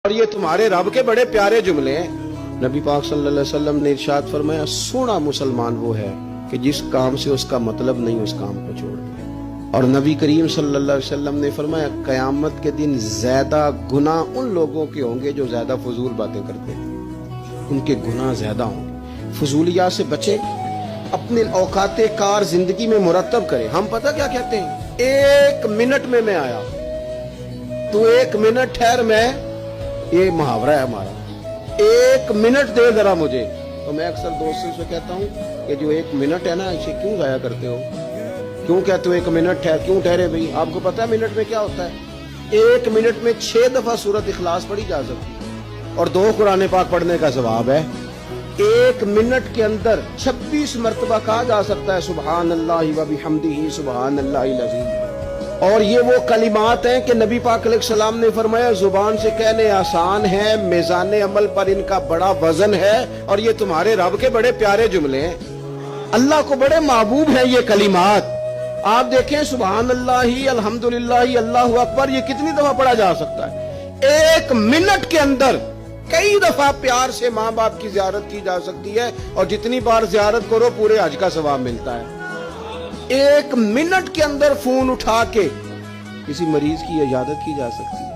اور یہ تمہارے رب کے بڑے پیارے جملے ہیں۔ نبی پاک صلی اللہ علیہ وسلم نے ارشاد فرمایا، سونا مسلمان وہ ہے کہ جس کام سے اس کا مطلب نہیں اس کام کو چھوڑ دے۔ اور نبی کریم صلی اللہ علیہ وسلم نے فرمایا، قیامت کے دن زیادہ گناہ ان لوگوں کے ہوں گے جو زیادہ فضول باتیں کرتے ہیں، ان کے گناہ زیادہ ہوں گے۔ فضولیات سے بچیں، اپنے اوقات کار زندگی میں مرتب کریں۔ ہم پتہ کیا کہتے ہیں، 1 منٹ میں آیا، تو 1 منٹ ٹھہر، میں یہ محاورہ ہے ہمارا، 1 منٹ دے ذرا مجھے۔ تو میں اکثر دوستوں سے کہتا ہوں کہ جو 1 منٹ ہے نا، اسے کیوں ضائع کرتے ہو؟ کیوں کہتے ہو 1 منٹ ٹھہر؟ کیوں ٹھہرے بھائی؟ آپ کو پتا ہے منٹ میں کیا ہوتا ہے؟ 1 منٹ میں 6 دفعہ سورۃ اخلاص پڑھی جا سکتی ہے اور 2 قرآن پاک پڑھنے کا ثواب ہے۔ 1 منٹ کے اندر 26 مرتبہ کہا جا سکتا ہے سبحان اللہ و بحمدہ سبحان اللہ العظیم۔ اور یہ وہ کلمات ہیں کہ نبی پاک علیہ السلام نے فرمایا، زبان سے کہنے آسان ہے، میزان عمل پر ان کا بڑا وزن ہے، اور یہ تمہارے رب کے بڑے پیارے جملے ہیں، اللہ کو بڑے محبوب ہیں یہ کلمات۔ آپ دیکھیں، سبحان اللہ، الحمدللہ، اللہ اکبر، یہ کتنی دفعہ پڑھا جا سکتا ہے؟ 1 منٹ کے اندر کئی دفعہ پیار سے ماں باپ کی زیارت کی جا سکتی ہے، اور جتنی بار زیارت کرو پورے حج کا ثواب ملتا ہے۔ 1 منٹ کے اندر فون اٹھا کے کسی مریض کی عیادت کی جا سکتی ہے۔